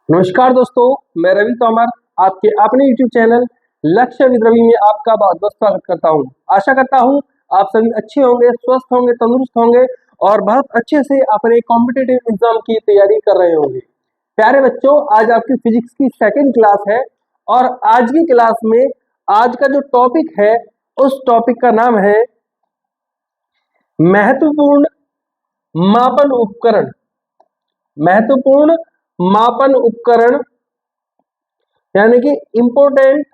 नमस्कार दोस्तों, मैं रवि तोमर आपके अपने YouTube चैनल लक्ष्य विद रवि में आपका बहुत बहुत स्वागत करता हूं। आशा करता हूं आप सभी अच्छे होंगे, स्वस्थ होंगे, तंदुरुस्त होंगे और बहुत अच्छे से अपने कॉम्पिटिटिव एग्जाम की तैयारी कर रहे होंगे। प्यारे बच्चों, आज आपकी फिजिक्स की सेकंड क्लास है और आज की क्लास में आज का जो टॉपिक है उस टॉपिक का नाम है महत्वपूर्ण मापन उपकरण। महत्वपूर्ण मापन उपकरण यानी कि important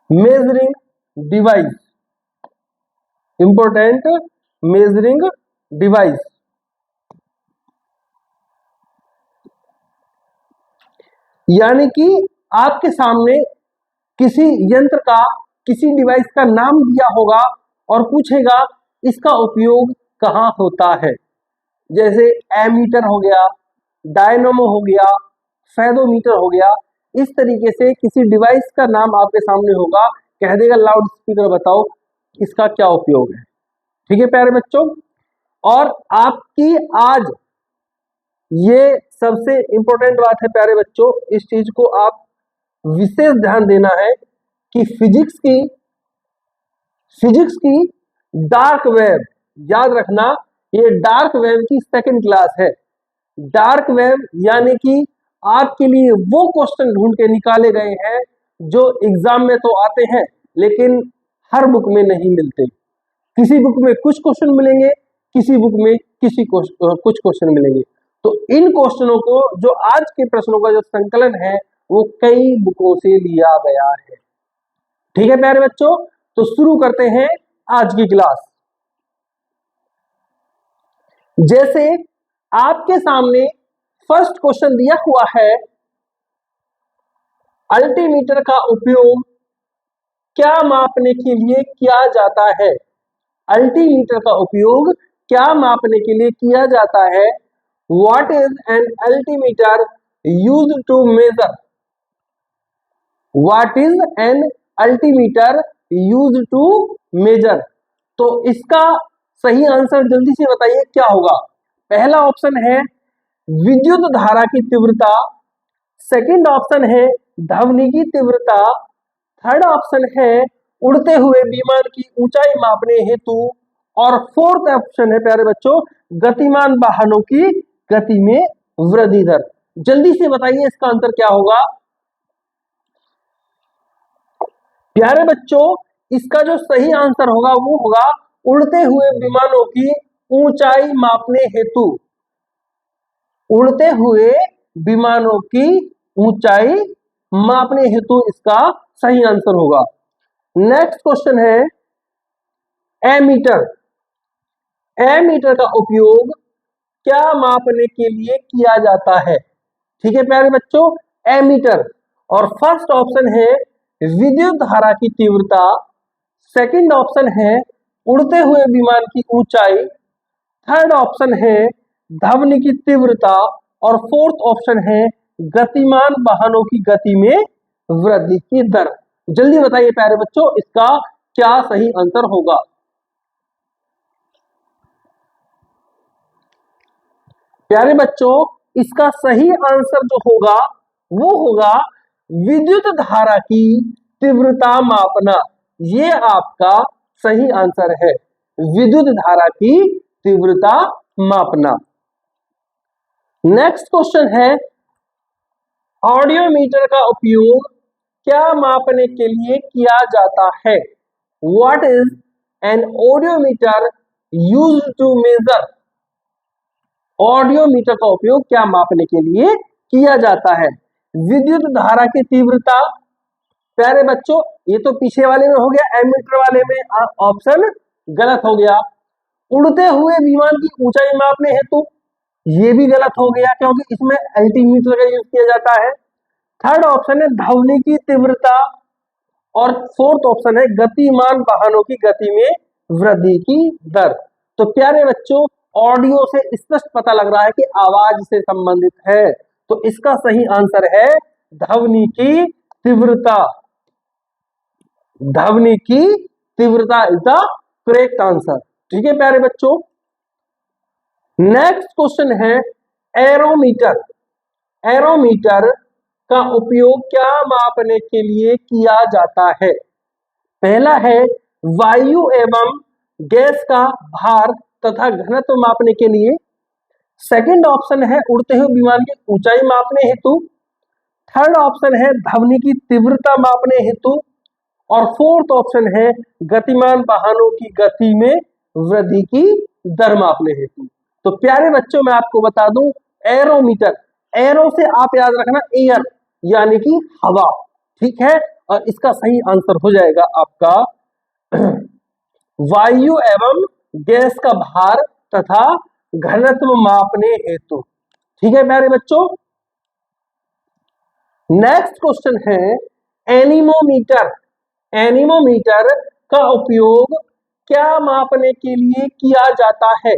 measuring device. Important measuring device यानी कि आपके सामने किसी यंत्र का, किसी डिवाइस का नाम दिया होगा और पूछेगा इसका उपयोग कहाँ होता है। जैसे एमीटर हो गया, डायनमो हो गया, फेदोमीटर हो गया। इस तरीके से किसी डिवाइस का नाम आपके सामने होगा, कह देगा लाउड स्पीकर बताओ इसका क्या उपयोग है। ठीक है प्यारे बच्चों, और आपकी आज ये सबसे इंपॉर्टेंट बात है प्यारे बच्चों, इस चीज को आप विशेष ध्यान देना है कि फिजिक्स की डार्क वेब, याद रखना ये डार्क वेब की सेकंड क्लास है। डार्क वेब यानी कि आपके लिए वो क्वेश्चन ढूंढ के निकाले गए हैं जो एग्जाम में तो आते हैं लेकिन हर बुक में नहीं मिलते। किसी बुक में कुछ क्वेश्चन मिलेंगे, किसी बुक में कुछ क्वेश्चन मिलेंगे। तो इन क्वेश्चनों को, जो आज के प्रश्नों का जो संकलन है वो कई बुकों से लिया गया है। ठीक है प्यारे बच्चों, तो शुरू करते हैं आज की क्लास। जैसे आपके सामने फर्स्ट क्वेश्चन दिया हुआ है, अल्टीमीटर का उपयोग क्या मापने के लिए किया जाता है। अल्टीमीटर का उपयोग क्या मापने के लिए किया जाता है। What is an altimeter used to measure. What is an altimeter used to measure. तो इसका सही आंसर जल्दी से बताइए क्या होगा। पहला ऑप्शन है विद्युत धारा की तीव्रता, सेकंड ऑप्शन है ध्वनि की तीव्रता, थर्ड ऑप्शन है उड़ते हुए विमान की ऊंचाई मापने हेतु, और फोर्थ ऑप्शन है प्यारे बच्चों गतिमान वाहनों की गति में वृद्धि दर। जल्दी से बताइए इसका आंसर क्या होगा। प्यारे बच्चों, इसका जो सही आंसर होगा वो होगा उड़ते हुए विमानों की ऊंचाई मापने हेतु। उड़ते हुए विमानों की ऊंचाई मापने हेतु इसका सही आंसर होगा। नेक्स्ट क्वेश्चन है एमीटर। एमीटर का उपयोग क्या मापने के लिए किया जाता है। ठीक है प्यारे बच्चों, एमीटर। और फर्स्ट ऑप्शन है विद्युत धारा की तीव्रता, सेकंड ऑप्शन है उड़ते हुए विमान की ऊंचाई, थर्ड ऑप्शन है ध्वनि की तीव्रता, और फोर्थ ऑप्शन है गतिमान वाहनों की गति में वृद्धि की दर। जल्दी बताइए प्यारे बच्चों इसका क्या सही आंसर होगा। प्यारे बच्चों, इसका सही आंसर जो होगा वो होगा विद्युत धारा की तीव्रता मापना। ये आपका सही आंसर है, विद्युत धारा की तीव्रता मापना। नेक्स्ट क्वेश्चन है ऑडियोमीटर का उपयोग क्या मापने के लिए किया जाता है। What is an audiometer used to measure. Audiometer का उपयोग क्या मापने के लिए किया जाता है। विद्युत धारा की तीव्रता, प्यारे बच्चों ये तो पीछे वाले में हो गया, एमीटर वाले में ऑप्शन गलत हो गया। उड़ते हुए विमान की ऊंचाई मापने हेतु, ये भी गलत हो गया क्योंकि इसमें अल्टीमीटर का यूज किया जाता है। थर्ड ऑप्शन है ध्वनि की तीव्रता, और फोर्थ ऑप्शन है गतिमान वाहनों की गति में वृद्धि की दर। तो प्यारे बच्चों, ऑडियो से स्पष्ट पता लग रहा है कि आवाज से संबंधित है, तो इसका सही आंसर है ध्वनि की तीव्रता। ध्वनि की तीव्रता इज द करेक्ट आंसर। ठीक है प्यारे बच्चों, नेक्स्ट क्वेश्चन है एरोमीटर। एरोमीटर का उपयोग क्या मापने के लिए किया जाता है? पहला है वायु एवं गैस का भार तथा घनत्व मापने के लिए। सेकंड ऑप्शन है उड़ते हुए विमान की ऊंचाई मापने हेतु। थर्ड ऑप्शन है ध्वनि की तीव्रता मापने हेतु। और फोर्थ ऑप्शन है गतिमान वाहनों की गति में वृद्धि की दर मापने हेतु। तो प्यारे बच्चों मैं आपको बता दूं, एरोमीटर, एरो से आप याद रखना एयर यानी कि हवा, ठीक है। और इसका सही आंसर हो जाएगा आपका वायु एवं गैस का भार तथा घनत्व मापने हेतु, ठीक है प्यारे बच्चों। नेक्स्ट क्वेश्चन है एनीमोमीटर। एनीमोमीटर का उपयोग क्या मापने के लिए किया जाता है?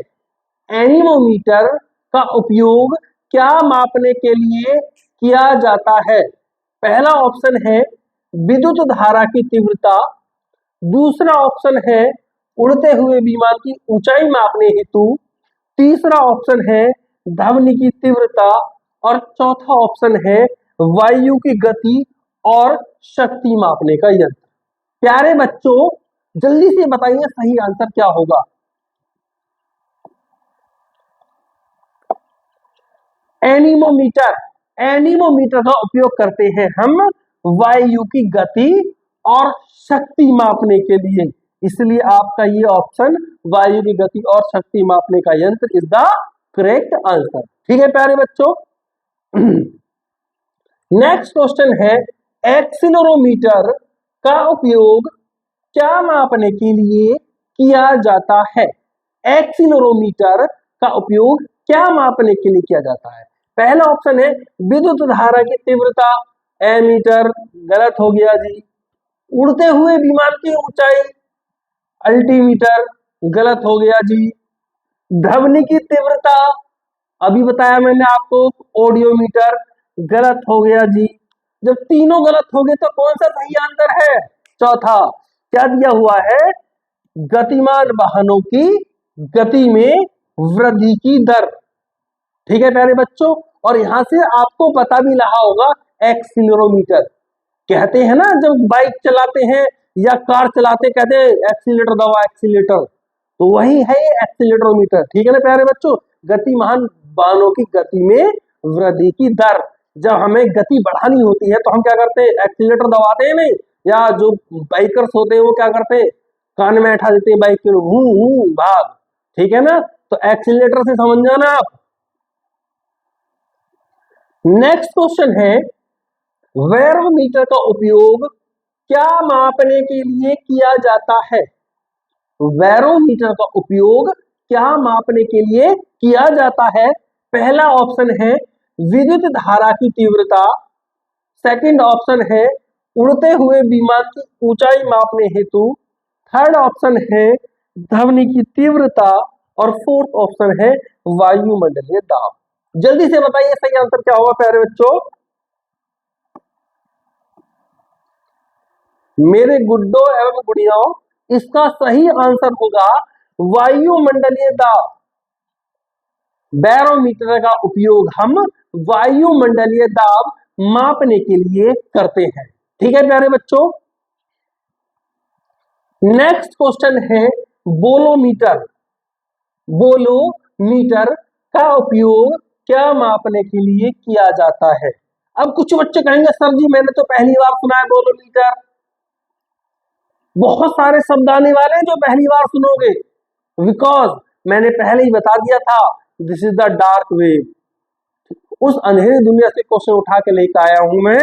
एनीमोमीटर का उपयोग क्या मापने के लिए किया जाता है? पहला ऑप्शन है विद्युत धारा की तीव्रता। दूसरा ऑप्शन है उड़ते हुए विमान की ऊंचाई मापने हेतु। तीसरा ऑप्शन है ध्वनि की तीव्रता। और चौथा ऑप्शन है वायु की गति और शक्ति मापने का यंत्र। प्यारे बच्चों जल्दी से बताइए सही आंसर क्या होगा? एनीमोमीटर, एनीमोमीटर का उपयोग करते हैं हम वायु की गति और शक्ति मापने के लिए, इसलिए आपका ये ऑप्शन वायु की गति और शक्ति मापने का यंत्र इज द करेक्ट आंसर, ठीक है प्यारे बच्चों। नेक्स्ट क्वेश्चन है एक्सीलरोमीटर का उपयोग क्या मापने के लिए किया जाता है? एक्सीलरोमीटर का उपयोग क्या मापने के लिए किया जाता है? पहला ऑप्शन है विद्युत धारा की तीव्रता, एमीटर, गलत हो गया जी। उड़ते हुए विमान की ऊंचाई, अल्टीमीटर, गलत हो गया जी। ध्वनि की तीव्रता, अभी बताया मैंने आपको, ऑडियोमीटर, गलत हो गया जी। जब तीनों गलत हो गए तो कौन सा सही आंसर है? चौथा, क्या दिया हुआ है? गतिमान वाहनों की गति में वृद्धि की दर, ठीक है प्यारे बच्चों। और यहां से आपको पता भी रहा होगा एक्सीलरोमीटर, कहते हैं ना जब बाइक चलाते हैं या कार चलाते कहते हैं एक्सीलेटर दबाओ एक्सीलेटर, तो वही है ये एक्सीलरोमीटर, ठीक है ना प्यारे बच्चों। गतिमान वाहनों की गति में वृद्धि की दर, जब हमें गति बढ़ानी होती है तो हम क्या करते हैं? एक्सीलेटर दबाते हैं नहीं, या जो बाइकर्स होते हैं वो क्या करते हैं? कान में बैठा देते हैं बाइक के, भाग, ठीक है ना। तो एक्सीलेटर से समझ जाना आप। नेक्स्ट क्वेश्चन है बैरोमीटर का उपयोग क्या मापने के लिए किया जाता है? बैरोमीटर का उपयोग क्या मापने के लिए किया जाता है? पहला ऑप्शन है विद्युत धारा की तीव्रता। सेकंड ऑप्शन है उड़ते हुए विमान की ऊंचाई मापने हेतु। थर्ड ऑप्शन है ध्वनि की तीव्रता। और फोर्थ ऑप्शन है वायुमंडलीय दाब। जल्दी से बताइए सही आंसर क्या होगा प्यारे बच्चों? मेरे गुड्डो एवं गुड़ियाओं, इसका सही आंसर होगा वायुमंडलीय दाब। बैरोमीटर का उपयोग हम वायुमंडलीय दाब मापने के लिए करते हैं, ठीक है प्यारे बच्चों। नेक्स्ट क्वेश्चन है बोलोमीटर। बोलोमीटर का उपयोग क्या मापने के लिए किया जाता है? अब कुछ बच्चे कहेंगे सर जी मैंने तो पहली बार सुना है बोलोमीटर। बहुत सारे शब्द आने वाले हैं जो पहली बार सुनोगे, बिकॉज मैंने पहले ही बता दिया था this is the dark web. उस अंधेरी दुनिया से क्वेश्चन उठा के लेकर आया हूं मैं,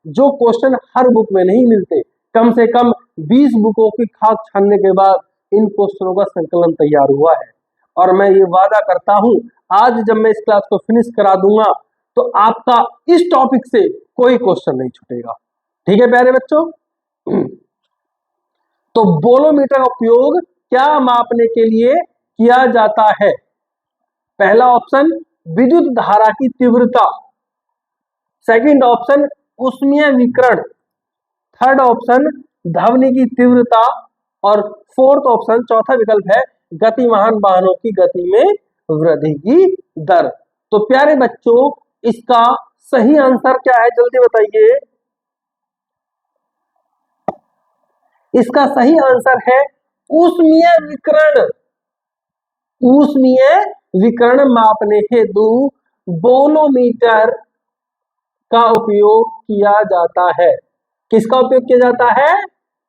जो क्वेश्चन हर बुक में नहीं मिलते। कम से कम 20 बुकों की खाक छानने के बाद इन क्वेश्चनों का संकलन तैयार हुआ है। और मैं ये वादा करता हूं आज जब मैं इस क्लास को फिनिश करा दूंगा तो आपका इस टॉपिक से कोई क्वेश्चन नहीं छूटेगा, ठीक है प्यारे बच्चों। तो बोलोमीटर का उपयोग क्या मापने के लिए किया जाता है? पहला ऑप्शन विद्युत धारा की तीव्रता। सेकंड ऑप्शन ऊष्मीय विकिरण। थर्ड ऑप्शन ध्वनि की तीव्रता। और फोर्थ ऑप्शन चौथा विकल्प है गतिमान वाहनों की गति में वृद्धि की दर। तो प्यारे बच्चों इसका सही आंसर क्या है, जल्दी बताइए। इसका सही आंसर है ऊष्मीय विकिरण। ऊष्मीय विकिरण मापने हेतु बोलोमीटर का उपयोग किया जाता है। किसका उपयोग किया जाता है?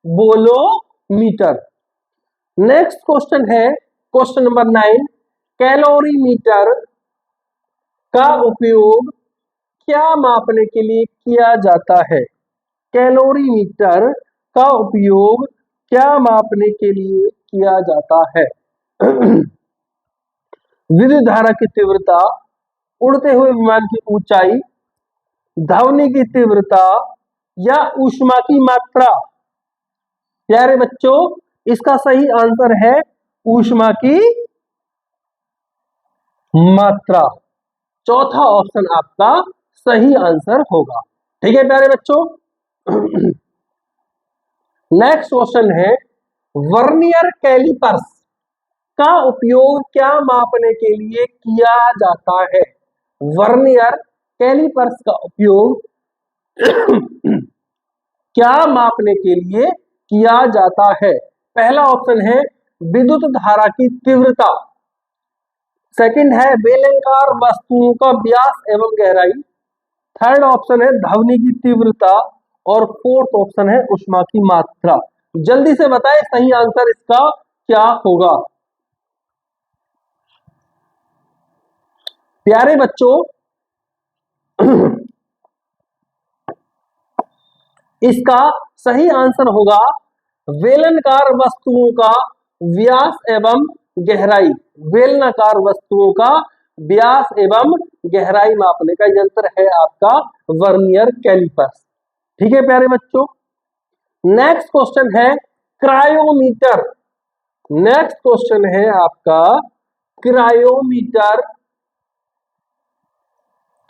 बोलोमीटर। नेक्स्ट क्वेश्चन है क्वेश्चन नंबर 9, कैलोरीमीटर का उपयोग क्या मापने के लिए किया जाता है? कैलोरीमीटर का उपयोग क्या मापने के लिए किया जाता है? विद्युत धारा की तीव्रता, उड़ते हुए विमान की ऊंचाई, ध्वनि की तीव्रता या ऊष्मा की मात्रा? प्यारे बच्चों, इसका सही आंसर है ऊष्मा की मात्रा। चौथा ऑप्शन आपका सही आंसर होगा। ठीक है प्यारे बच्चों। नेक्स्ट क्वेश्चन है, वर्नियर कैलिपर्स का उपयोग क्या मापने के लिए किया जाता है? वर्नियर कैलिपर्स का उपयोग क्या मापने के लिए किया जाता है? पहला ऑप्शन है विद्युत धारा की तीव्रता, सेकंड है बेलनाकार वस्तुओं का व्यास एवं गहराई, थर्ड ऑप्शन है ध्वनि की तीव्रता और फोर्थ ऑप्शन है ऊष्मा की मात्रा। जल्दी से बताएं सही आंसर इसका क्या होगा। प्यारे बच्चों, इसका सही आंसर होगा बेलनाकार वस्तुओं का व्यास एवं गहराई। बेलनाकार वस्तुओं का व्यास एवं गहराई मापने का यंत्र है आपका वर्नियर कैलिपर्स। ठीक है प्यारे बच्चों। नेक्स्ट क्वेश्चन है क्रायोमीटर। नेक्स्ट क्वेश्चन है आपका क्रायोमीटर।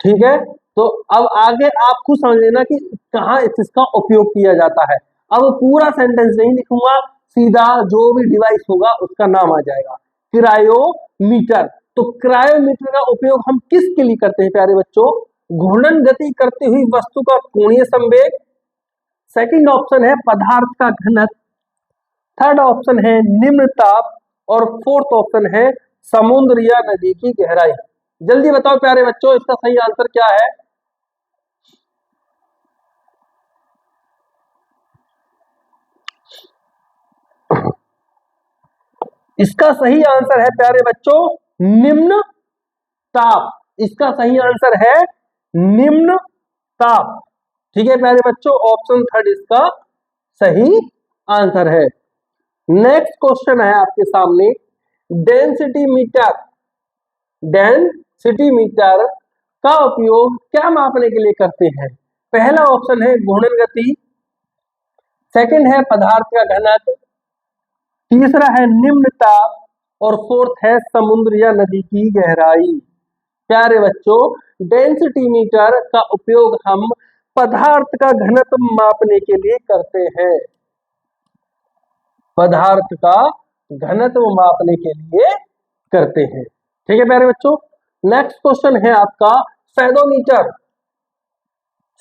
ठीक है, तो अब आगे आप खुद समझ लेना कि कहां इसका उपयोग किया जाता है। अब पूरा सेंटेंस नहीं लिखूंगा, सीधा जो भी डिवाइस होगा उसका नाम आ जाएगा क्रायोमीटर। तो क्रायोमीटर का उपयोग हम किसके लिए करते हैं प्यारे बच्चों? घूर्णन गति करती हुई वस्तु का कोणीय संवेग, सेकंड ऑप्शन है पदार्थ का घनत्व, थर्ड ऑप्शन है निम्न ताप और फोर्थ ऑप्शन है समुद्र या नदी की गहराई। जल्दी बताओ प्यारे बच्चों, इसका सही आंसर क्या है? इसका सही आंसर है प्यारे बच्चों निम्न ताप। इसका सही आंसर है निम्न ताप। ठीक है प्यारे बच्चों, ऑप्शन थर्ड इसका सही आंसर है। नेक्स्ट क्वेश्चन है आपके सामने डेंसिटी मीटर। डेंसिटी मीटर का उपयोग क्या मापने के लिए करते हैं? पहला ऑप्शन है घूर्णन गति, सेकंड है पदार्थ का घनत्व, तीसरा है निम्न ताप और फोर्थ है समुद्र या नदी की गहराई। प्यारे बच्चों, डेंसिटी मीटर का उपयोग हम पदार्थ का घनत्व मापने के लिए करते हैं। पदार्थ का घनत्व मापने के लिए करते हैं। ठीक है प्यारे बच्चों। नेक्स्ट क्वेश्चन है आपका फेदोमीटर।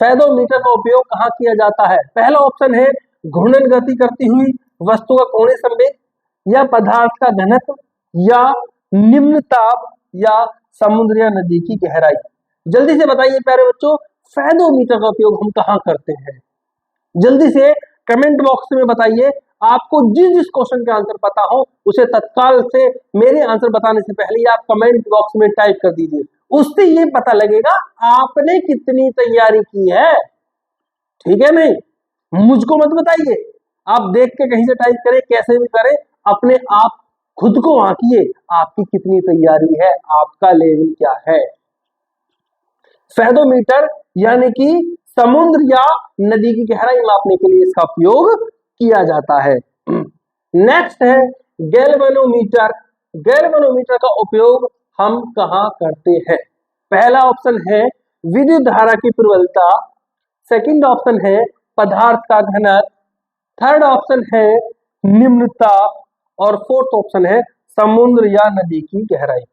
फेदोमीटर का उपयोग कहां किया जाता है? पहला ऑप्शन है घूर्णन गति करती हुई वस्तु का कोणीय संवेग, या पदार्थ का घनत्व, या निम्न ताप, या समुद्र या नदी की गहराई। जल्दी से बताइए प्यारे बच्चों, फेदोमीटर का उपयोग हम कहां करते हैं? जल्दी से कमेंट बॉक्स में बताइए। आपको जिस जिस क्वेश्चन का आंसर पता हो उसे तत्काल से मेरे आंसर बताने से पहले ही आप कमेंट बॉक्स में टाइप कर दीजिए। उससे ये पता लगेगा आपने कितनी तैयारी की है। ठीक है, नहीं मुझको मत बताइए, आप देख के कहीं से टाइप करें, कैसे भी करें, अपने आप खुद को आंकिए आपकी कितनी तैयारी है, आपका लेवल क्या है। फेदोमीटर यानी कि समुद्र या नदी की गहराई मापने के लिए इसका उपयोग किया जाता है। नेक्स्ट है गैल्वेनोमीटर। गैल्वेनोमीटर का उपयोग हम कहां करते हैं? पहला ऑप्शन है विद्युत धारा की प्रबलता, सेकंड ऑप्शन है पदार्थ का घनत्व, थर्ड ऑप्शन है निम्न ताप और फोर्थ ऑप्शन है समुद्र या नदी की गहराई।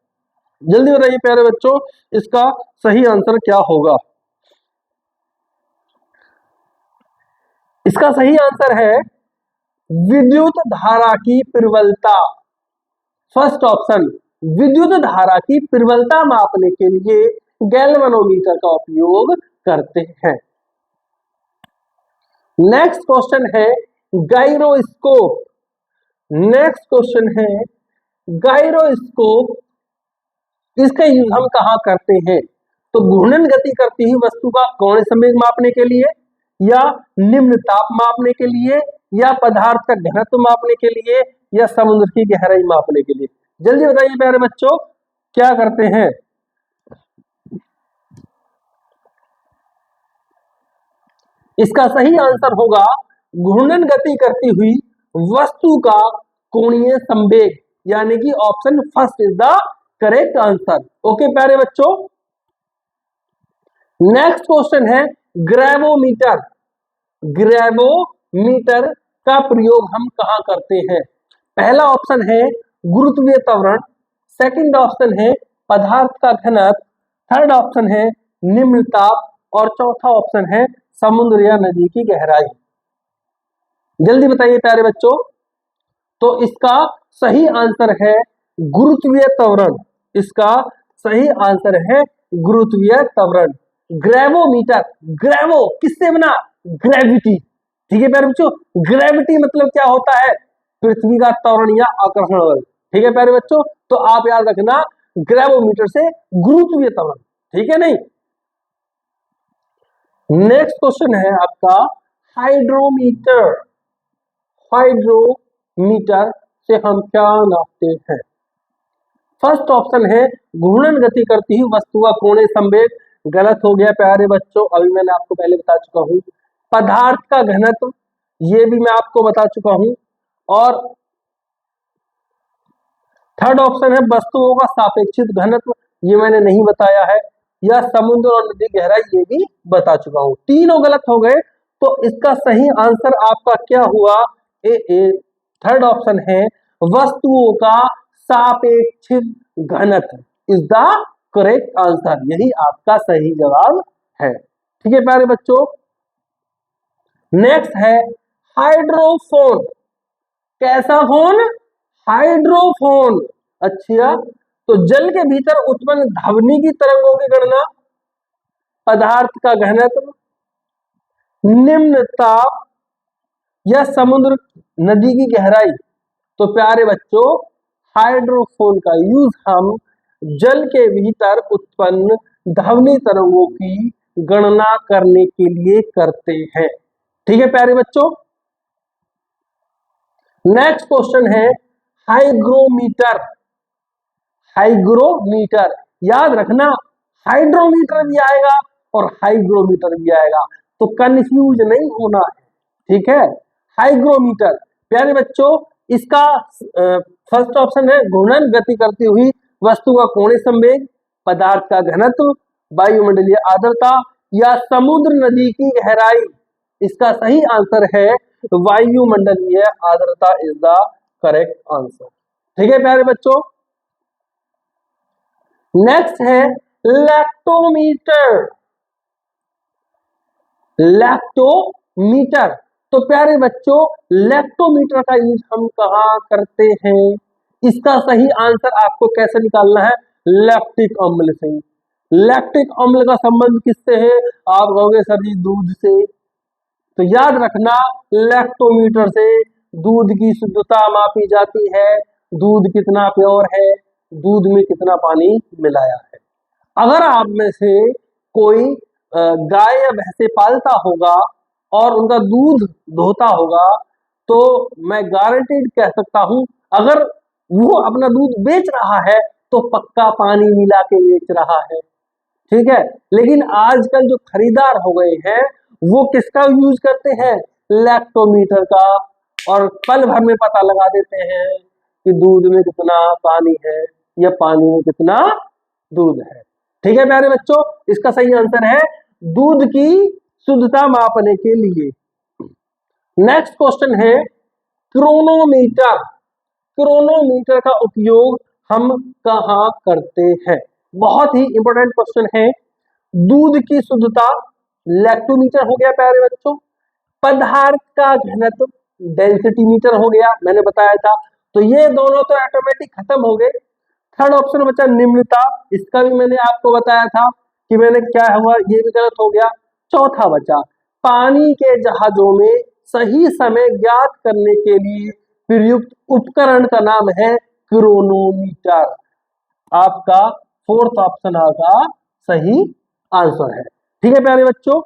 जल्दी बताइए प्यारे बच्चों, इसका सही आंसर क्या होगा? इसका सही आंसर है विद्युत धारा की प्रबलता। फर्स्ट ऑप्शन, विद्युत धारा की प्रबलता मापने के लिए गैल्वेनोमीटर का उपयोग करते हैं। नेक्स्ट क्वेश्चन है गायरोस्कोप। नेक्स्ट क्वेश्चन है गायरोस्कोप, इसका यूज हम कहाँ करते हैं? तो घूर्णन गति करती हुई वस्तु का कोणीय संवेग मापने के लिए, या निम्न ताप मापने के लिए, या पदार्थ का घनत्व मापने के लिए, या समुद्र की गहराई मापने के लिए। जल्दी बताइए प्यारे बच्चों, क्या करते हैं? इसका सही आंसर होगा घूर्णन गति करती हुई वस्तु का कोणीय संवेग, यानी कि option first is the correct answer. Okay प्यारे बच्चों, नेक्स्ट क्वेश्चन है ग्रेवोमीटर। ग्रेवोमीटर का प्रयोग हम कहां करते हैं? पहला ऑप्शन है गुरुत्वीय त्वरण, सेकंड ऑप्शन है पदार्थ का घनत्व, थर्ड ऑप्शन है निम्न ताप, और चौथा ऑप्शन है समुद्र या नदी की गहराई। जल्दी बताइए प्यारे बच्चों। तो इसका सही आंसर है गुरुत्वीय त्वरण। इसका सही आंसर है गुरुत्वीय त्वरण। ग्रेवोमीटर, ग्रेवो किससे बना? ग्रेविटी। ठीक है प्यारे बच्चों, ग्रेविटी मतलब क्या होता है? पृथ्वी का त्वरण या आकर्षण बल। ठीक है प्यारे बच्चों, तो आप याद रखना ग्रेवोमीटर से गुरुत्वीय त्वरण। ठीक है नहीं? नेक्स्ट क्वेश्चन है आपका हाइड्रोमीटर। हाइड्रोमीटर से हम क्या नापते हैं? फर्स्ट ऑप्शन है घूर्णन गति करती हुई वस्तु का कोणीय संवेग। गलत हो गया प्यारे बच्चों, अभी मैंने आपको पहले बता चुका हूं। पदार्थ का घनत्व, ये भी मैं आपको बता चुका हूं। और थर्ड ऑप्शन है वस्तुओं का सापेक्षिक घनत्व, ये मैंने नहीं बताया है। या समुद्र और नदी गहराई, ये भी बता चुका हूं। तीनों गलत हो गए, तो इसका सही आंसर आपका क्या हुआ? ए थर्ड ऑप्शन है वस्तुओं का सापेक्षिक घनत्व इज द करेक्ट आंसर। यही आपका सही जवाब है। ठीक है प्यारे बच्चों, नेक्स्ट है हाइड्रोफोन। कैसा फोन? हाइड्रोफोन। अच्छा, तो जल के भीतर उत्पन्न ध्वनिकी तरंगों की गणना, पदार्थ का घनत्व, निम्न ताप, या समुद्र नदी की गहराई। तो प्यारे बच्चों, हाइड्रोफोन का यूज हम जल के भीतर उत्पन्न ध्वनि तरंगों की गणना करने के लिए करते हैं। ठीक है प्यारे बच्चों, नेक्स्ट क्वेश्चन है हाइग्रोमीटर। हाइग्रोमीटर याद रखना, हाइड्रोमीटर भी आएगा और हाइग्रोमीटर भी आएगा, तो कंफ्यूज नहीं होना है। ठीक है, हाइग्रोमीटर प्यारे बच्चों, इसका फर्स्ट ऑप्शन है घूर्णन गति करती हुई वस्तु का कोणीय संवेग, पदार्थ का घनत्व, वायुमंडलीय आर्द्रता, या समुद्र नदी की गहराई। इसका सही आंसर है वायुमंडलीय आर्द्रता इज द करेक्ट आंसर। ठीक है प्यारे बच्चों, नेक्स्ट है लैक्टोमीटर। लैक्टोमीटर, तो प्यारे बच्चों लैक्टोमीटर का यूज हम कहाँ करते हैं? इसका सही आंसर आपको कैसे निकालना है? लैक्टिक अम्ल से। लैक्टिक अम्ल का संबंध किससे है? आप कहोगे सर जी दूध से, तो याद रखना लैक्टोमीटर से दूध की शुद्धता मापी जाती है, दूध कितना प्योर है, दूध में कितना पानी मिलाया है। अगर आप में से कोई गाय या भैंसे पालता होगा और उनका दूध धोता होगा, तो मैं गारंटीड कह सकता हूं, अगर वो अपना दूध बेच रहा है तो पक्का पानी मिला के बेच रहा है। ठीक है, लेकिन आजकल जो खरीदार हो गए हैं वो किसका यूज करते हैं? लैक्टोमीटर का, और पल भर में पता लगा देते हैं कि दूध में कितना पानी है या पानी में कितना दूध है। ठीक है प्यारे बच्चों, इसका सही आंसर है दूध की शुद्धता मापने के लिए। नेक्स्ट क्वेश्चन है क्रोनोमीटर। क्रोनोमीटर का उपयोग हम कहां करते हैं? बहुत ही इंपॉर्टेंट क्वेश्चन है। दूध की शुद्धता लैक्टोमीटर हो गया प्यारे बच्चों, पदार्थ का घनत्व डेंसिटी मीटर हो गया, मैंने बताया था। तो ये दोनों तो ऑटोमेटिक खत्म हो गए। थर्ड ऑप्शन बचा निम्न ताप, इसका भी मैंने आपको बताया था कि मैंने क्या हुआ, ये भी गलत हो गया। चौथा बचा पानी के जहाजों में सही समय ज्ञात करने के लिए प्रयुक्त उपकरण का नाम है क्रोनोमीटर। आपका फोर्थ ऑप्शन आपका सही आंसर है। ठीक है प्यारे बच्चों,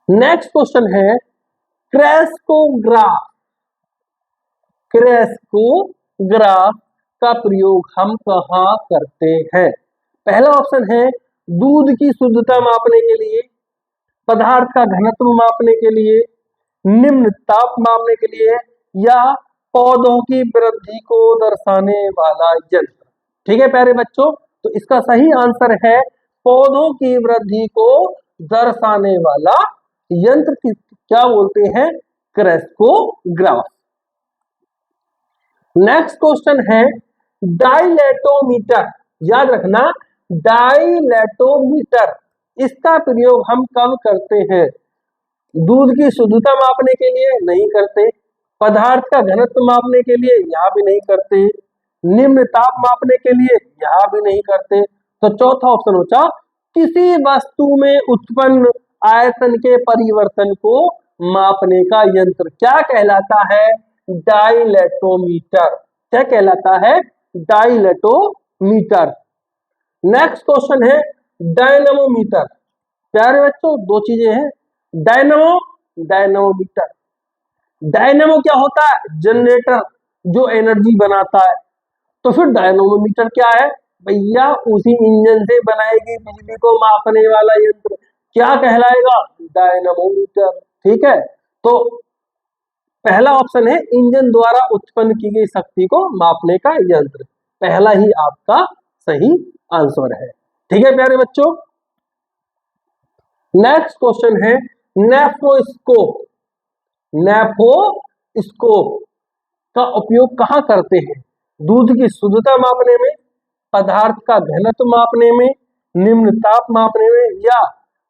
नेक्स्ट क्वेश्चन है क्रेस्कोग्राफ। क्रेस्कोग्राफ का प्रयोग हम कहाँ करते हैं? पहला ऑप्शन है दूध की शुद्धता मापने के लिए, पदार्थ का घनत्व मापने के लिए, निम्न ताप मापने के लिए, या पौधों की वृद्धि को दर्शाने वाला यंत्र। ठीक है प्यारे बच्चों, तो इसका सही आंसर है पौधों की वृद्धि को दर्शाने वाला यंत्र की क्या बोलते हैं? क्रेस्कोग्राफ। नेक्स्ट क्वेश्चन है डाइलेटोमीटर। याद रखना, डाइलेटोमीटर, इसका प्रयोग हम कब करते हैं? दूध की शुद्धता मापने के लिए नहीं करते, पदार्थ का घनत्व मापने के लिए यहां भी नहीं करते, निम्न ताप मापने के लिए यहां भी नहीं करते। तो चौथा ऑप्शन होता किसी वस्तु में उत्पन्न आयतन के परिवर्तन को मापने का यंत्र क्या कहलाता है? डाइलेटोमीटर। क्या कहलाता है? डाइलेटोमीटर। नेक्स्ट क्वेश्चन है डायनमोमीटर। प्यारे बच्चों, दो चीजें हैं, डायनमो, डायनमोमीटर। डायनमो क्या होता है? जनरेटर जो एनर्जी बनाता है। तो फिर डायनमोमीटर क्या है? भैया उसी इंजन से बनाई गई बिजली को मापने वाला यंत्र क्या कहलाएगा? डायनमोमीटर। ठीक है, तो पहला ऑप्शन है इंजन द्वारा उत्पन्न की गई शक्ति को मापने का यंत्र, पहला ही आपका सही आंसर है। ठीक है प्यारे बच्चों, नेक्स्ट क्वेश्चन है नेफ्रोस्कोप। नेफ्रोस्कोप का उपयोग कहां करते हैं? दूध की शुद्धता मापने में, पदार्थ का घनत्व मापने में, निम्न ताप मापने में, या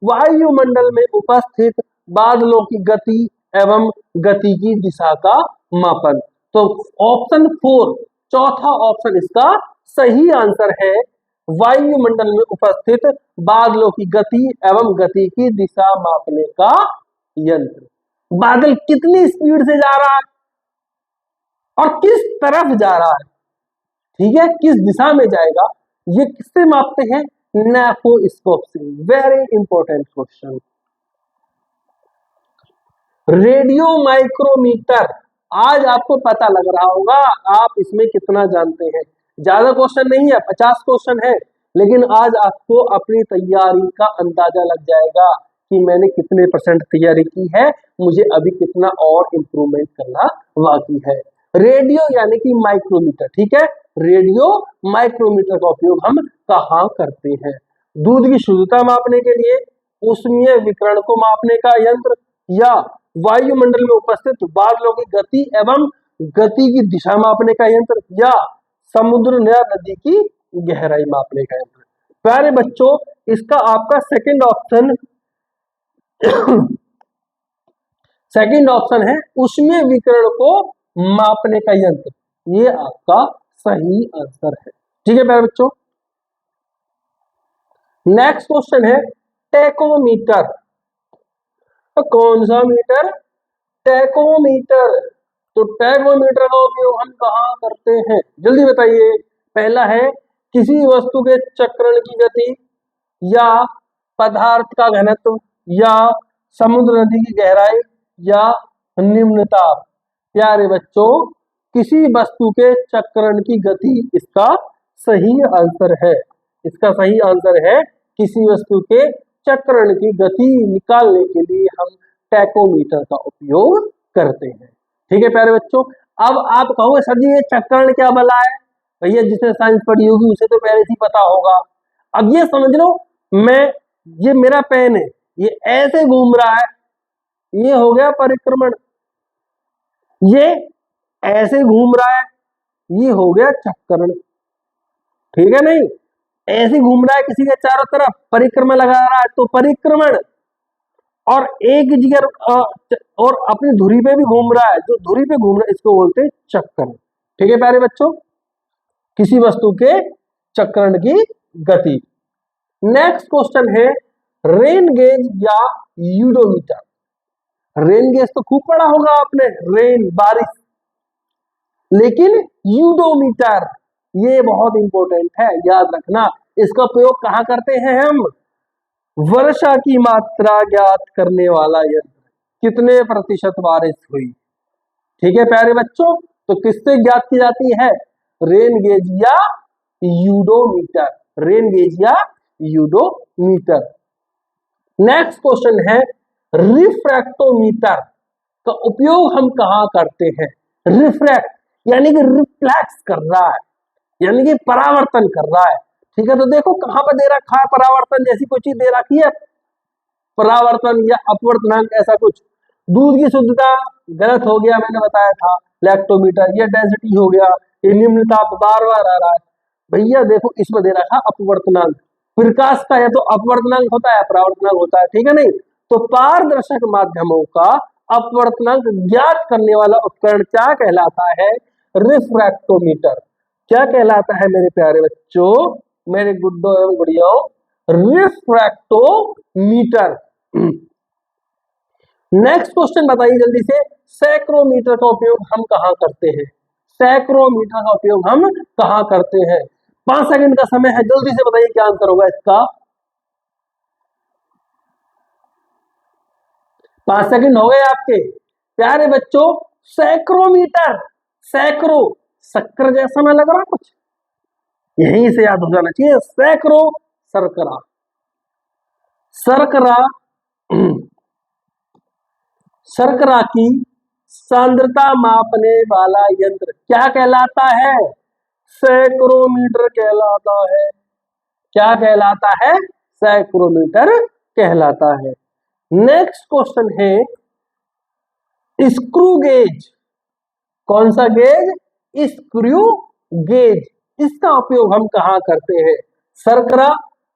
वायुमंडल में उपस्थित बादलों की गति एवं गति की दिशा का मापन। तो ऑप्शन 4, चौथा ऑप्शन इसका सही आंसर है, वायुमंडल में उपस्थित बादलों की गति एवं गति की दिशा मापने का यंत्र। बादल कितनी स्पीड से जा रहा है और किस तरफ जा रहा है, ठीक है, किस दिशा में जाएगा, ये किससे मापते हैं? नेफ्रोस्कोप से। Very important question. Radio micrometer, आज आपको पता लग रहा होगा आप इसमें कितना जानते हैं। ज्यादा क्वेश्चन नहीं है, 50 क्वेश्चन है, लेकिन आज आपको अपनी तैयारी का अंदाजा लग जाएगा कि मैंने कितने % तैयारी की है, मुझे अभी कितना और इंप्रूवमेंट करना बाकी है। रेडियो यानी कि माइक्रोमीटर, ठीक है, रेडियो माइक्रोमीटर का उपयोग हम कहाँ करते हैं? दूध की शुद्धता मापने के लिए, ऊष्मीय विकिरण को मापने का यंत्र, या वायुमंडल में उपस्थित बादलों की गति एवं गति की दिशा मापने का यंत्र, या समुद्र या नदी की गहराई मापने का यंत्र। प्यारे बच्चों, इसका आपका सेकंड ऑप्शन है ऊष्मीय विकिरण को मापने का यंत्र, ये आपका सही आंसर है। ठीक है प्यारे बच्चों, नेक्स्ट क्वेश्चन है टेकोमीटर। तो कौन सा मीटर? टेकोमीटर। तो टेकोमीटर का उपयोग हम कहाँ करते हैं? जल्दी बताइए। पहला है किसी वस्तु के चक्रण की गति, या पदार्थ का घनत्व, या समुद्र नदी की गहराई, या निम्न ताप। प्यारे बच्चों, किसी वस्तु के चक्रण की गति इसका सही आंसर है। इसका सही आंसर है किसी वस्तु के चक्रण की गति निकालने के लिए हम टेकोमीटर का उपयोग करते हैं। ठीक है प्यारे बच्चों, अब आप कहोगे सर जी ये चक्रण क्या भला है? भैया जिसने साइंस पढ़ी होगी उसे तो पहले से पता होगा। अब ये समझ लो, ये मेरा पेन है, ये ऐसे घूम रहा है, ये हो गया परिक्रमण। ये ऐसे घूम रहा है, ये हो गया चक्रण। ठीक है, नहीं ऐसे घूम रहा है किसी के चारों तरफ, परिक्रमा लगा रहा है तो परिक्रमण। और एक जगह और अपनी धुरी पे भी घूम रहा है, जो धुरी पे घूम रहा है इसको बोलते हैं चक्कर। ठीक है प्यारे बच्चों, किसी वस्तु के चक्रण की गति। नेक्स्ट क्वेश्चन है रेन गेज या यूडोमीटर। रेन गेज तो खूब पढ़ा होगा आपने, रेन बारिश, लेकिन यूडोमीटर ये बहुत इंपॉर्टेंट है, याद रखना। इसका प्रयोग कहां करते हैं हम? वर्षा की मात्रा ज्ञात करने वाला यंत्र, कितने प्रतिशत बारिश हुई। ठीक है प्यारे बच्चों, तो किससे ज्ञात की जाती है? रेन गेज या यूडोमीटर, रेन गेज या यूडोमीटर। नेक्स्ट क्वेश्चन है रिफ्रैक्टोमीटर का उपयोग हम कहां करते हैं? रिफ्रैक्ट यानी कि रिफ्लेक्स कर रहा है, यानी कि परावर्तन कर रहा है। ठीक है, तो देखो कहां पर दे रखा है परावर्तन जैसी कोई चीज दे रखी है, परावर्तन या अपवर्तनांक ऐसा कुछ। दूध की शुद्धता गलत हो गया, मैंने बताया था लैक्टोमीटर। ये डेंसिटी हो गया, ये निम्न ताप बार बार आ रहा है, भैया देखो इसमें दे रखा अपवर्तनांक। प्रकाश का या तो अपवर्तनांक होता है, परावर्तनांक होता है, ठीक है नहीं। तो पारदर्शक माध्यमों का अपवर्तनांक ज्ञात करने वाला उपकरण क्या कहलाता है? रिफ्रैक्टोमीटर। क्या कहलाता है मेरे प्यारे बच्चों, मेरे गुड्डो एवं गुड़ियों? रिफ्रैक्टोमीटर। नेक्स्ट क्वेश्चन बताइए जल्दी से, सैक्रोमीटर का उपयोग हम कहां करते हैं? सैक्रोमीटर का उपयोग हम कहां करते हैं? 5 सेकंड का समय है, जल्दी से बताइए क्या आंसर होगा इसका। 5 सेकंड हो गए आपके प्यारे बच्चों। सैक्रोमीटर, सैक्रो शक्कर जैसा ना लग रहा कुछ, यहीं से याद हो जाना चाहिए। सैक्रो शर्करा, शर्करा शर्करा की सांद्रता मापने वाला यंत्र क्या कहलाता है? सैक्रोमीटर कहलाता है। क्या कहलाता है? सैक्रोमीटर कहलाता है। नेक्स्ट क्वेश्चन है स्क्रू गेज। कौन सा गेज? Screw gauge. इसका उपयोग हम कहां करते हैं? शर्करा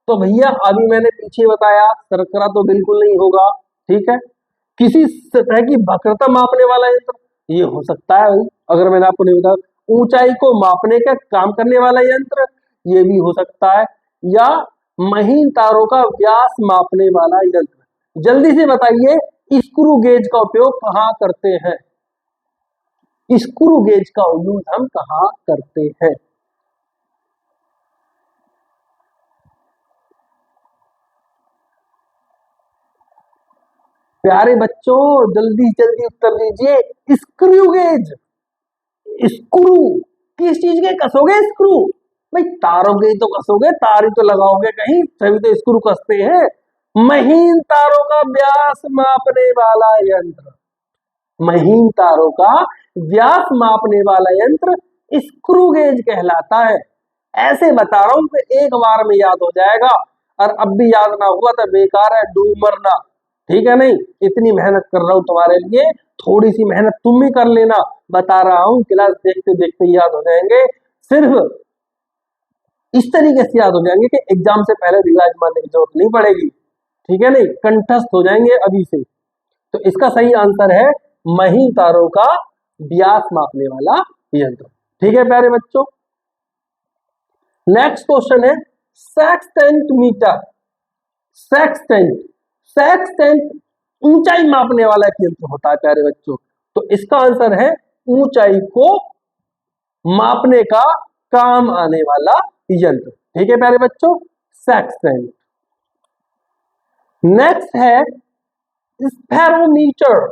तो भैया अभी मैंने पीछे बताया, शर्करा तो बिल्कुल नहीं होगा। ठीक है, किसी सतह की वक्रता मापने वाला यंत्र, ये हो सकता है भाई, अगर मैंने आपको नहीं बताया। ऊंचाई को मापने का काम करने वाला यंत्र, ये भी हो सकता है। या महीन तारों का व्यास मापने वाला यंत्र। जल्दी से बताइए स्क्रू गेज का उपयोग कहां करते हैं? स्क्रू गेज का यूज हम कहां करते हैं? प्यारे बच्चों जल्दी जल्दी उत्तर दीजिए। स्क्रू गेज, स्क्रू किस चीज के कसोगे? स्क्रू भाई तारों के तो कसोगे, तार ही तो लगाओगे कहीं, तभी तो स्क्रू कसते हैं। महीन तारों का व्यास मापने वाला यंत्र, महीन तारों का व्यास मापने वाला यंत्र स्क्रू गेज कहलाता है। ऐसे बता रहा हूं कि एक बार में याद हो जाएगा, और अब भी याद ना हुआ तो बेकार है, डूब मरना। ठीक है नहीं, इतनी मेहनत कर रहा हूं तुम्हारे लिए, थोड़ी सी मेहनत तुम भी कर लेना। बता रहा हूं क्लास देखते देखते याद हो जाएंगे, सिर्फ इस तरीके से याद हो जाएंगे कि एग्जाम से पहले रिवाइज मारने की जरूरत नहीं पड़ेगी। ठीक है नहीं, कंठस्थ हो जाएंगे अभी से। तो इसका सही आंसर है महीन तारों का व्यास मापने वाला यंत्र। ठीक है प्यारे बच्चों, नेक्स्ट क्वेश्चन है सेक्सटेंट मीटर। सेक्सटेंट, सेक्सटेंट ऊंचाई मापने वाला एक यंत्र होता है प्यारे बच्चों। तो इसका आंसर है ऊंचाई को मापने का काम आने वाला यंत्र। ठीक है प्यारे बच्चों, सेक्सटेंट। नेक्स्ट है स्फेरोमीटर।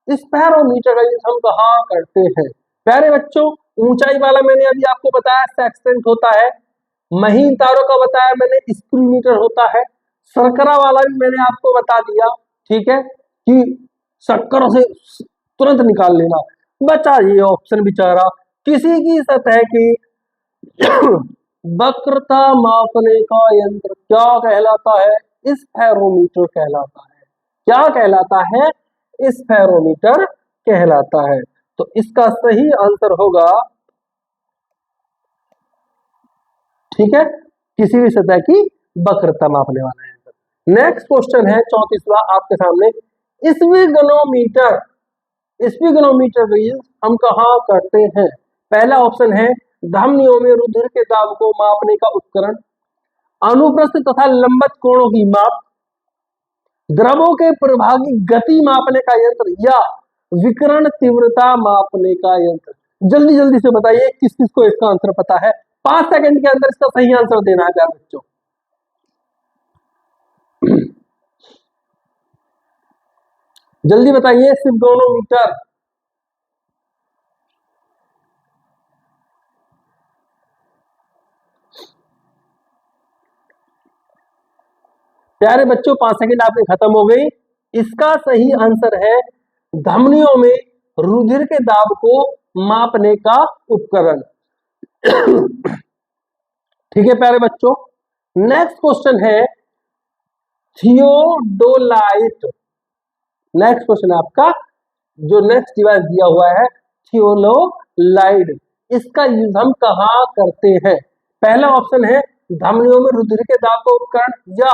स्फेरोमीटर का यूज हम कहां करते हैं? प्यारे बच्चों ऊंचाई वाला मैंने अभी आपको बताया सेक्सटेंट होता है, महीन तारों का बताया मैंने स्क्रूमीटर होता है, शर्करा वाला भी मैंने आपको बता दिया। ठीक है कि शक्करों से तुरंत निकाल लेना। बचा ये ऑप्शन बेचारा, किसी की सतह की वक्रता मापने का यंत्र क्या कहलाता है? स्फेरोमीटर कहलाता है। क्या कहलाता है? स्फेरोमीटर कहलाता है। तो इसका सही आंसर होगा, ठीक है, किसी भी सतह की वक्रता मापने वाला यंत्र। नेक्स्ट क्वेश्चन है 34वां आपके सामने। स्पिगनोमीटर, स्पिगनोमीटर का यूज हम कहाँ करते हैं? पहला ऑप्शन है धमनियों में रुधिर के दाब को मापने का उपकरण, अनुप्रस्थ तथा लंबत कोणों की माप, द्रवों के प्रवाह की गति मापने का यंत्र, या विकिरण तीव्रता मापने का यंत्र। जल्दी जल्दी से बताइए किस किस को इसका आंसर पता है। 5 सेकंड के अंदर इसका सही आंसर देना है प्यारे बच्चों। जल्दी बताइए स्पिगनोमीटर। प्यारे बच्चों 5 सेकंड आपके खत्म हो गई। इसका सही आंसर है धमनियों में रुधिर के दाब को मापने का उपकरण। ठीक है प्यारे बच्चों, नेक्स्ट क्वेश्चन है थियोडोलाइट। नेक्स्ट क्वेश्चन है आपका, जो नेक्स्ट डिवाइस दिया हुआ है थियोडोलाइट, इसका यूज हम कहाँ करते हैं? पहला ऑप्शन है धमनियों में रुधिर के दाब का उपकरण, या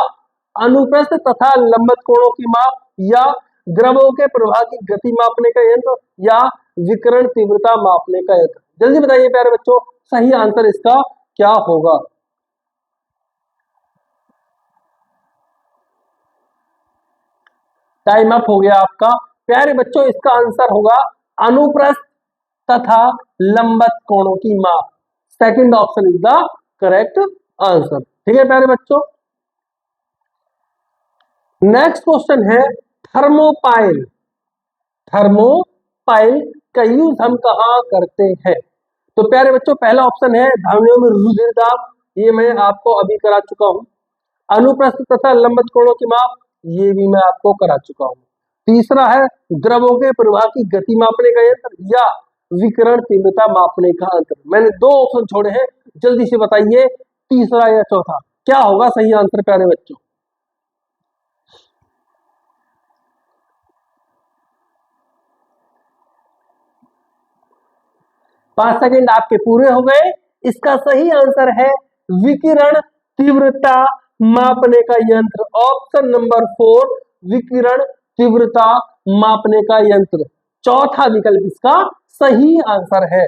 अनुप्रस्थ तथा लंबत कोणों की माप, या द्रवों के प्रवाह की गति मापने का यंत्र, या विकिरण तीव्रता मापने का यंत्र। जल्दी बताइए प्यारे बच्चों सही आंसर इसका क्या होगा? टाइम अप हो गया आपका। प्यारे बच्चों इसका आंसर होगा अनुप्रस्थ तथा लंबत कोणों की माप। Second option is the correct answer. ठीक है प्यारे बच्चों, नेक्स्ट क्वेश्चन है थर्मोपाइल। थर्मोपाइल का यूज हम कहाँ करते हैं? तो प्यारे बच्चों पहला ऑप्शन है धमनियों में रुधिर दाब, ये मैं आपको अभी करा चुका हूं। अनुप्रस्थ तथा लंबत कोणों की माप, ये भी मैं आपको करा चुका हूं। तीसरा है द्रवों के प्रवाह की गति मापने का यंत्र, या विकिरण तीव्रता मापने का यंत्र। मैंने 2 ऑप्शन छोड़े हैं, जल्दी से बताइए तीसरा या चौथा क्या होगा सही आंसर प्यारे बच्चों? पांच सेकंड आपके पूरे हो गए। इसका सही आंसर है विकिरण तीव्रता मापने का यंत्र। ऑप्शन नंबर 4 विकिरण तीव्रता मापने का यंत्र, चौथा विकल्प इसका सही आंसर है।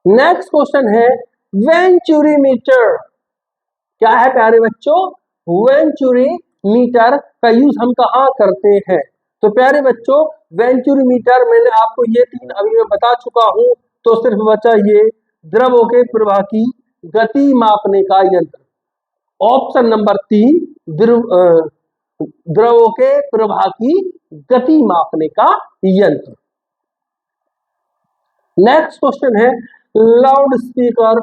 नेक्स्ट क्वेश्चन है वेंचुरीमीटर। क्या है प्यारे बच्चों? वेंचुरीमीटर का यूज हम कहाँ करते हैं? तो प्यारे बच्चों वेंचुरीमीटर मैंने आपको ये 3 अभी मैं बता चुका हूं, तो सिर्फ बचा ये द्रवों के प्रवाह की गति मापने का यंत्र। ऑप्शन नंबर 3 द्रवों के प्रवाह की गति मापने का यंत्र। नेक्स्ट क्वेश्चन है लाउड स्पीकर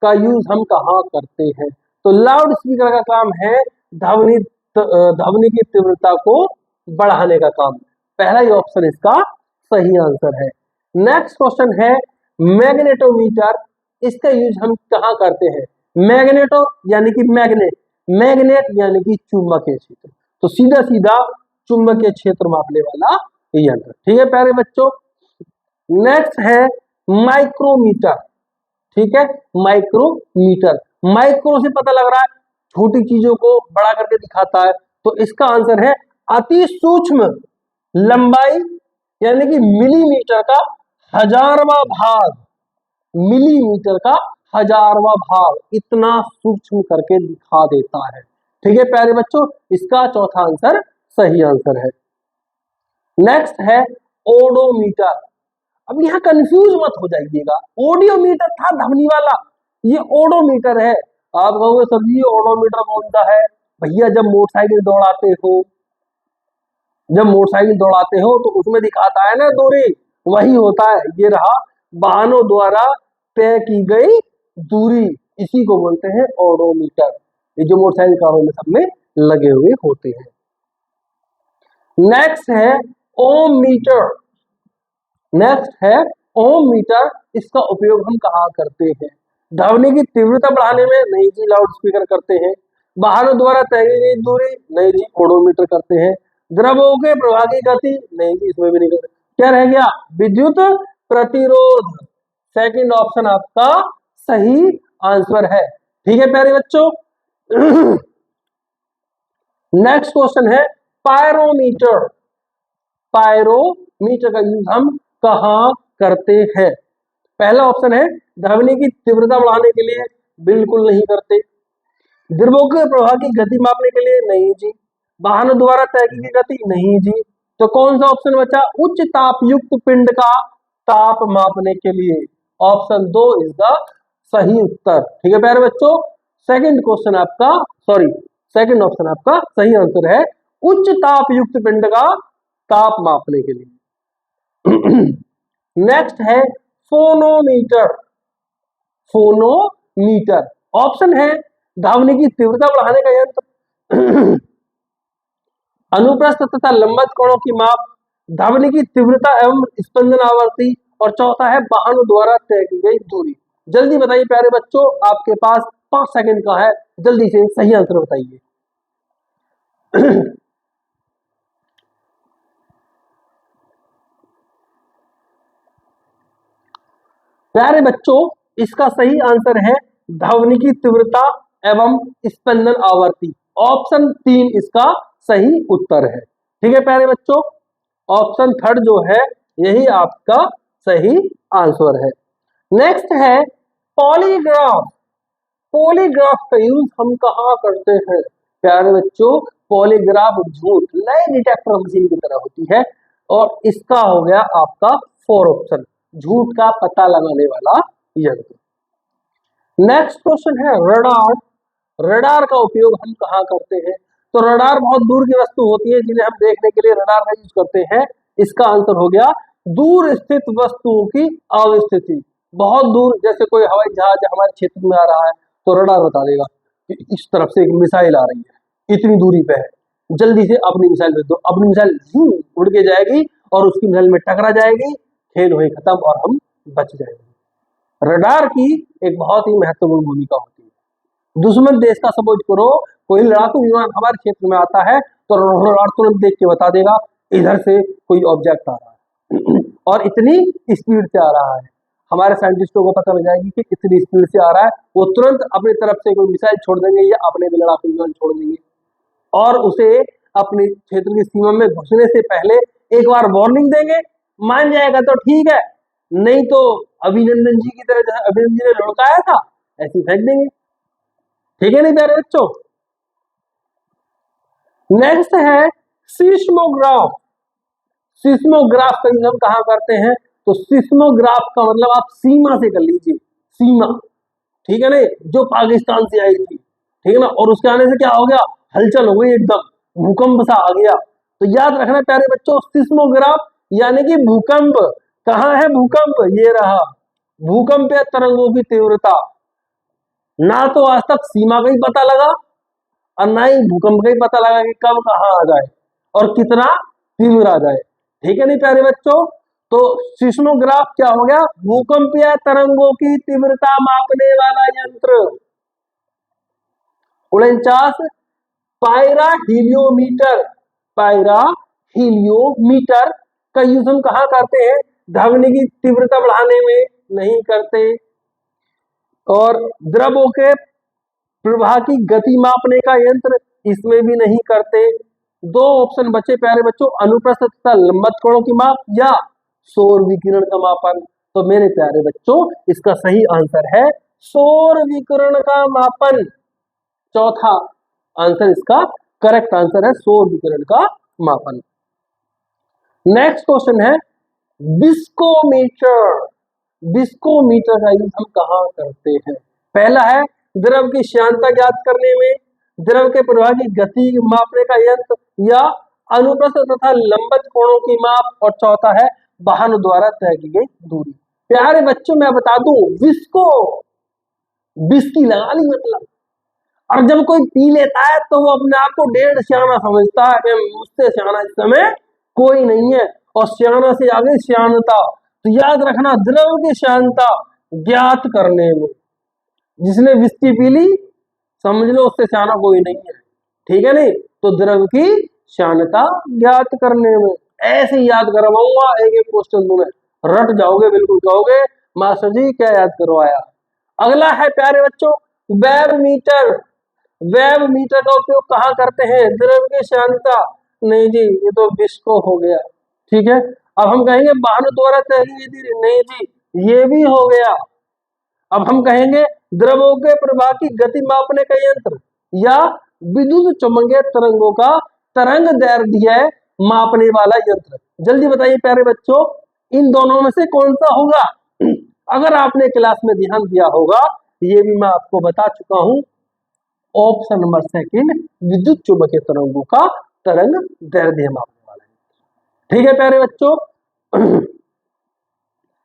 का यूज हम कहाँ करते हैं? तो लाउड स्पीकर का काम है ध्वनि की तीव्रता को बढ़ाने का काम। पहला ही ऑप्शन इसका सही आंसर है। नेक्स्ट क्वेश्चन है मैग्नेटोमीटर, इसका यूज हम कहाँ करते हैं? मैग्नेटो यानी कि मैग्नेट, मैग्नेट यानी कि चुंबकीय क्षेत्र, तो सीधा सीधा चुंबकीय क्षेत्र मापने वाला यंत्र। ठीक है प्यारे बच्चों, नेक्स्ट है माइक्रोमीटर। ठीक है, माइक्रोमीटर, माइक्रो से पता लग रहा है छोटी चीजों को बड़ा करके दिखाता है, तो इसका आंसर है अति सूक्ष्म लंबाई यानी कि मिलीमीटर का 1000वां भाग, मिलीमीटर का 1000वां भाग, इतना सूक्ष्म करके दिखा देता है। ठीक है प्यारे बच्चों, इसका चौथा आंसर सही आंसर है। नेक्स्ट है ओडोमीटर। अब यहाँ कंफ्यूज मत हो जाइएगा, ओडियोमीटर था ध्वनि वाला, ये ओडोमीटर है। आप कहोगे सर जी ओडोमीटर कौन सा है? भैया जब मोटरसाइकिल दौड़ाते हो, जब मोटरसाइकिल दौड़ाते हो तो उसमें दिखाता है ना दूरी, वही होता है। ये रहा वाहनों द्वारा तय की गई दूरी, इसी को बोलते हैं ओडोमीटर। ये जो मोटरसाइकिल कारों में सब में लगे हुए होते हैं। नेक्स्ट है ओम मीटर। नेक्स्ट है ओम मीटर, इसका उपयोग हम कहाँ करते हैं? ध्वनि की तीव्रता बढ़ाने में? नहीं जी, लाउड स्पीकर करते हैं। वाहनों द्वारा तय की गई दूरी? नहीं जी, ओडोमीटर करते हैं। द्रवों के प्रवाह की गति? नहीं जी, इसमें भी नहीं करते। क्या रह गया? विद्युत प्रतिरोध। सेकंड ऑप्शन आपका सही आंसर है। ठीक है प्यारे बच्चों, नेक्स्ट क्वेश्चन है पायरोमीटर। पायरोमीटर का यूज हम कहाँ करते हैं? पहला ऑप्शन है ध्वनि की तीव्रता बढ़ाने के लिए, बिल्कुल नहीं करते। द्रवों के प्रवाह की गति मापने के लिए, नहीं जी। वाहनों द्वारा तय की गई गति, नहीं जी। तो कौन सा ऑप्शन बचा? उच्च ताप युक्त पिंड का ताप मापने के लिए। ऑप्शन 2 इज द सही उत्तर। ठीक है प्यारे बच्चों, सेकंड क्वेश्चन आपका, सॉरी सेकंड ऑप्शन आपका सही आंसर है, उच्च ताप युक्त पिंड का ताप मापने के लिए। नेक्स्ट है फोनोमीटर। फोनोमीटर ऑप्शन है ध्वनि की तीव्रता बढ़ाने का यंत्र, अनुप्रस्थ तथा लंबवत कोणों की माप, ध्वनि की तीव्रता एवं स्पंदन आवृत्ति, और चौथा है वाहनों द्वारा तय की गई दूरी। जल्दी बताइए प्यारे बच्चों, आपके पास 5 सेकंड का है, जल्दी से सही आंसर बताइए। प्यारे बच्चों, इसका सही आंसर है ध्वनि की तीव्रता एवं स्पंदन आवृत्ति। ऑप्शन 3 इसका सही उत्तर है। ठीक है प्यारे बच्चों, ऑप्शन थर्ड जो है यही आपका सही आंसर है। नेक्स्ट है पॉलीग्राफ। पॉलीग्राफ का यूज हम कहाँ करते हैं? प्यारे बच्चों, पॉलीग्राफ झूठ लाई डिटेक्टर मशीन की तरह होती है, और इसका हो गया आपका 4 ऑप्शन, झूठ का पता लगाने वाला यंत्र। नेक्स्ट क्वेश्चन है रडार। रडार का उपयोग हम कहाँ करते हैं? तो रडार बहुत दूर की वस्तु होती है जिन्हें हम देखने के लिए रडार का यूज करते हैं। इसका आंसर हो गया दूर स्थित वस्तुओं की अवस्थिति। बहुत दूर, जैसे कोई हवाई जहाज हमारे क्षेत्र में आ रहा है तो रडार बता देगा कि इस तरफ से एक मिसाइल आ रही है, इतनी दूरी पे है, जल्दी से अपनी मिसाइल भेज दो। अपनी मिसाइल उड़ के जाएगी और उसकी मिसाइल में टकरा जाएगी, खेल वही खत्म और हम बच जाएंगे। रडार की एक बहुत ही महत्वपूर्ण भूमिका होती है। दुश्मन देश का सपोज करो, कोई लड़ाकू विमान हमारे क्षेत्र में आता है तो रडार तुरंत देख के बता देगा इधर से कोई ऑब्जेक्ट आ रहा है और इतनी स्पीड से आ रहा है। हमारे साइंटिस्टों को पता लग जाएगी कि कितनी स्पीड से आ रहा है, वो तुरंत अपनी तरफ से कोई मिसाइल छोड़ देंगे या अपने लड़ाकू विमान छोड़ देंगे और उसे अपने क्षेत्र की सीमा में घुसने से पहले एक बार वार्निंग देंगे। मान जाएगा तो ठीक है, नहीं तो अभिनंदन जी की तरह जैसे अभिनंदन जी ने लुढ़काया था ऐसे फेंक देंगे। ठीक है नहीं प्यारे बच्चों? नेक्स्ट है सिस्मोग्राफ। सिस्मोग्राफ का यूज हम कहाँ करते हैं? तो सिस्मोग्राफ का मतलब आप सीमा से कर लीजिए, सीमा, ठीक है नहीं, जो पाकिस्तान से आई थी, ठीक है ना, और उसके आने से क्या हो गया, हलचल हो गई, एकदम भूकंप सा आ गया। तो याद रखना प्यारे बच्चों, सिस्मोग्राफ यानी कि भूकंप। कहाँ है भूकंप? ये रहा भूकंप या तरंगों की तीव्रता। ना तो आज तक सीमा का ही पता लगा और ना ही भूकंप का ही पता लगा कि कब कहाँ आ जाए और कितना तीव्र आ जाए। ठीक है नहीं प्यारे बच्चों? तो सिस्मोग्राफ क्या हो गया? भूकंप या तरंगों की तीव्रता मापने वाला यंत्र। 49 पायरा हीलियोमीटर। पायरा हीलियोमीटर का यूज हम कहाँ करते हैं? ध्वनि की तीव्रता बढ़ाने में नहीं करते, और द्रवों के प्रवाह की गति मापने का यंत्र इसमें भी नहीं करते। 2 ऑप्शन बचे प्यारे बच्चों, अनुप्रस्थ तथा लंबवत कोणों की माप या सौर विकिरण का मापन। तो मेरे प्यारे बच्चों, इसका सही आंसर है सौर विकिरण का मापन। चौथा आंसर इसका करेक्ट आंसर है सौर विकिरण का मापन। नेक्स्ट क्वेश्चन है विस्कोमीटर। विस्कोमीटर का यूज हम कहाँ करते हैं? पहला है द्रव की श्यानता ज्ञात करने में, द्रव के प्रवाह की गति मापने का यंत्र, या अनुप्रस्थ तथा लंबवत कोणों की माप, और चौथा है वाहनों द्वारा तय की गई दूरी। प्यारे बच्चों, मैं बता दूं, विस्को विस्की लगा ली मतलब, और जब कोई पी लेता है तो वो अपने आप को डेढ़ सियाना समझता है कि मुझसे सियाना इस समय कोई नहीं है, और सियाना से आगे सियानता। तो याद रखना, द्रव की श्यानता ज्ञात करने में, जिसने विस्की पी ली समझ लो उससे सियाना कोई नहीं है। ठीक है नहीं? तो द्रव की श्यानता ज्ञात करने में ऐसे याद करवाऊंगा, एक एक क्वेश्चन तुम्हें रट जाओगे, बिल्कुल कहोगे मास्टर जी क्या याद करवाया। अगला है प्यारे बच्चों वेब मीटर। वेब मीटर का उपयोग कहाँ करते हैं? द्रव की श्यानता, नहीं जी ये तो विस्को हो गया। ठीक है, अब हम कहेंगे वाहनों द्वारा तैरने की, नहीं जी ये भी हो गया। अब हम कहेंगे द्रवों के प्रवाह की गति मापने का यंत्र या विद्युत चुम्बकीय तरंगों का तरंग दैर्ध्य मापने वाला यंत्र। जल्दी बताइए प्यारे बच्चों, इन दोनों में से कौन सा होगा? अगर आपने क्लास में ध्यान दिया होगा, ये भी मैं आपको बता चुका हूं, ऑप्शन नंबर सेकंड विद्युत चुम्बकीय तरंगों का तरंग दैर्ध्य मापने वाला यंत्र। ठीक है प्यारे बच्चों,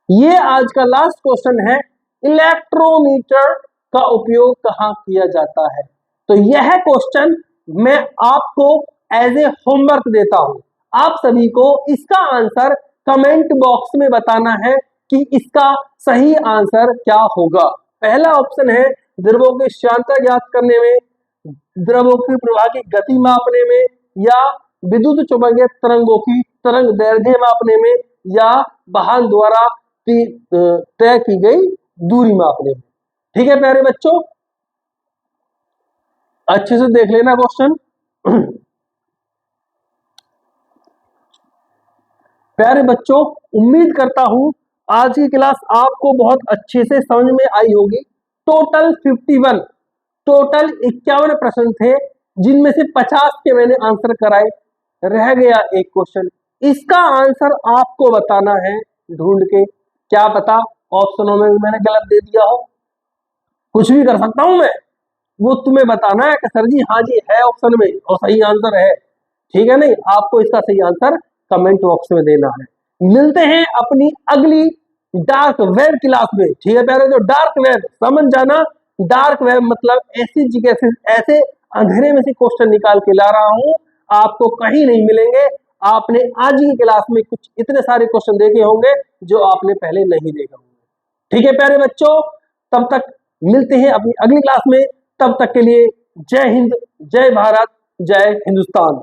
ये आज का लास्ट क्वेश्चन है, इलेक्ट्रोमीटर का उपयोग कहाँ किया जाता है? तो यह क्वेश्चन मैं आपको एज ए होमवर्क देता हूं, आप सभी को इसका आंसर कमेंट बॉक्स में बताना है कि इसका सही आंसर क्या होगा। पहला ऑप्शन है द्रवों की श्यानता ज्ञात करने में, द्रवों की प्रवाह की गति मापने में, या विद्युत चुम्बकीय तरंगों की तरंग दैर्ध्य मापने में, या वाहन द्वारा तय की गई दूरी मापने में। ठीक है प्यारे बच्चों, अच्छे से देख लेना क्वेश्चन। प्यारे बच्चों, उम्मीद करता हूं आज की क्लास आपको बहुत अच्छे से समझ में आई होगी। टोटल 51 प्रश्न थे, जिनमें से 50 के मैंने आंसर कराए, रह गया एक क्वेश्चन। इसका आंसर आपको बताना है ढूंढ के, क्या पता ऑप्शनों में भी मैंने गलत दे दिया हो, कुछ भी कर सकता हूं मैं, वो तुम्हें बताना है कि सर जी हाँ जी है ऑप्शन में और सही आंसर है। ठीक है, नहीं आपको इसका सही आंसर कमेंट बॉक्स में देना है। मिलते हैं अपनी अगली डार्क वेब क्लास में। ठीक है प्यारे, जो डार्क वेब समझ जाना, डार्क वेब मतलब ऐसी जगह से, ऐसे अंधेरे में से क्वेश्चन निकाल के ला रहा हूं, आपको कहीं नहीं मिलेंगे। आपने आज की क्लास में कुछ इतने सारे क्वेश्चन देखे होंगे जो आपने पहले नहीं देखे होंगे। ठीक है प्यारे बच्चों, तब तक मिलते हैं अपनी अगली क्लास में। तब तक के लिए जय हिंद, जय भारत, जय हिंदुस्तान।